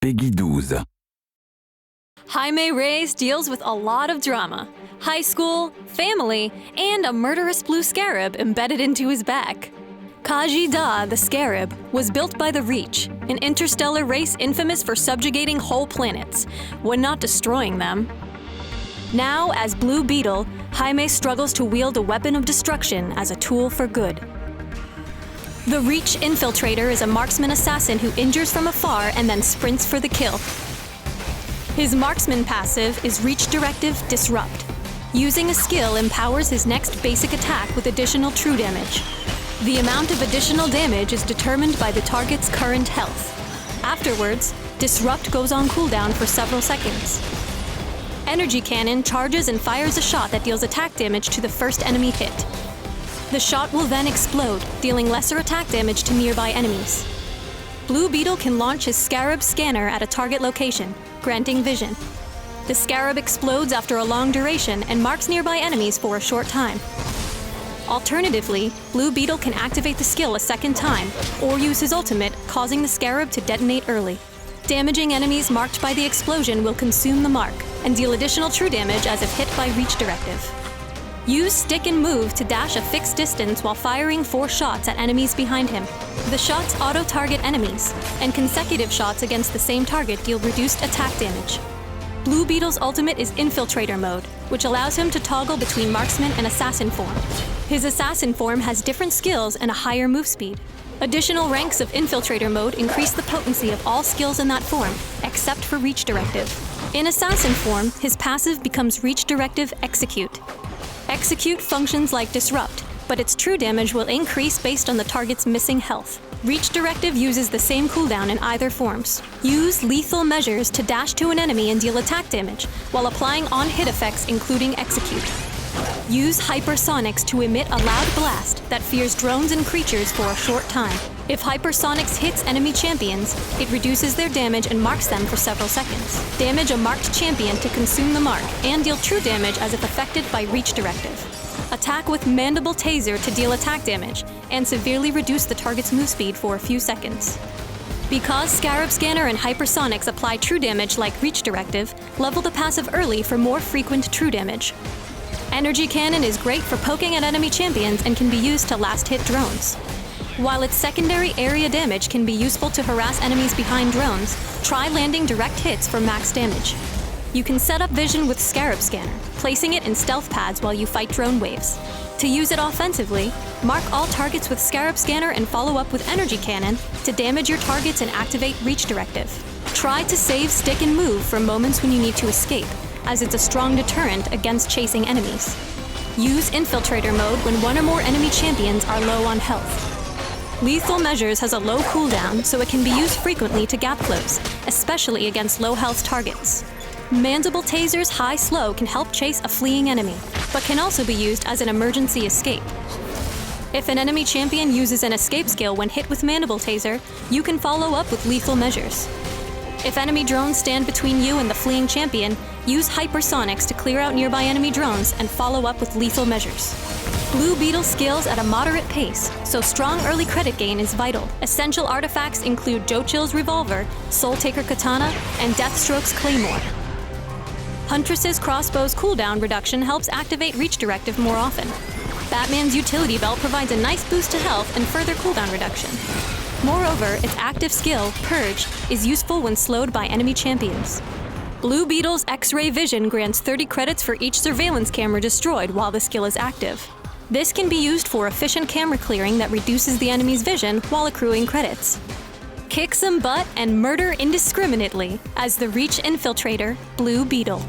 Peggy 12. Jaime Reyes deals with a lot of drama, high school, family, and a murderous blue scarab embedded into his back. Kaji Da, the scarab, was built by the Reach, an interstellar race infamous for subjugating whole planets, when not destroying them. Now, as Blue Beetle, Jaime struggles to wield a weapon of destruction as a tool for good. The Reach Infiltrator is a marksman assassin who injures from afar and then sprints for the kill. His marksman passive is Reach Directive Disrupt. Using a skill empowers his next basic attack with additional true damage. The amount of additional damage is determined by the target's current health. Afterwards, Disrupt goes on cooldown for several seconds. Energy Cannon charges and fires a shot that deals attack damage to the first enemy hit. The shot will then explode, dealing lesser attack damage to nearby enemies. Blue Beetle can launch his Scarab Scanner at a target location, granting vision. The Scarab explodes after a long duration and marks nearby enemies for a short time. Alternatively, Blue Beetle can activate the skill a second time, or use his ultimate, causing the Scarab to detonate early. Damaging enemies marked by the explosion will consume the mark, and deal additional true damage as if hit by Reach Directive. Use Stick and Move to dash a fixed distance while firing 4 shots at enemies behind him. The shots auto-target enemies, and consecutive shots against the same target deal reduced attack damage. Blue Beetle's ultimate is Infiltrator mode, which allows him to toggle between Marksman and Assassin form. His Assassin form has different skills and a higher move speed. Additional ranks of Infiltrator mode increase the potency of all skills in that form, except for Reach Directive. In Assassin form, his passive becomes Reach Directive Execute. Execute functions like Disrupt, but its true damage will increase based on the target's missing health. Reach Directive uses the same cooldown in either forms. Use Lethal Measures to dash to an enemy and deal attack damage, while applying on-hit effects including Execute. Use Hypersonics to emit a loud blast that fears drones and creatures for a short time. If Hypersonics hits enemy champions, it reduces their damage and marks them for several seconds. Damage a marked champion to consume the mark, and deal true damage as if affected by Reach Directive. Attack with Mandible Taser to deal attack damage, and severely reduce the target's move speed for a few seconds. Because Scarab Scanner and Hypersonics apply true damage like Reach Directive, level the passive early for more frequent true damage. Energy Cannon is great for poking at enemy champions and can be used to last-hit drones. While its secondary area damage can be useful to harass enemies behind drones, try landing direct hits for max damage. You can set up vision with Scarab Scanner, placing it in stealth pads while you fight drone waves. To use it offensively, mark all targets with Scarab Scanner and follow up with Energy Cannon to damage your targets and activate Reach Directive. Try to save Stick and Move for moments when you need to escape, as it's a strong deterrent against chasing enemies. Use Infiltrator mode when one or more enemy champions are low on health. Lethal Measures has a low cooldown, so it can be used frequently to gap close, especially against low health targets. Mandible Taser's high slow can help chase a fleeing enemy, but can also be used as an emergency escape. If an enemy champion uses an escape skill when hit with Mandible Taser, you can follow up with Lethal Measures. If enemy drones stand between you and the fleeing champion, use Hypersonics to clear out nearby enemy drones and follow up with Lethal Measures. Blue Beetle skills at a moderate pace, so strong early credit gain is vital. Essential artifacts include Jochill's Revolver, Soul Taker Katana, and Deathstroke's Claymore. Huntress's Crossbow's cooldown reduction helps activate Reach Directive more often. Batman's Utility Belt provides a nice boost to health and further cooldown reduction. Moreover, its active skill, Purge, is useful when slowed by enemy champions. Blue Beetle's X-ray vision grants 30 credits for each surveillance camera destroyed while the skill is active. This can be used for efficient camera clearing that reduces the enemy's vision while accruing credits. Kick some butt and murder indiscriminately as the Reach Infiltrator, Blue Beetle.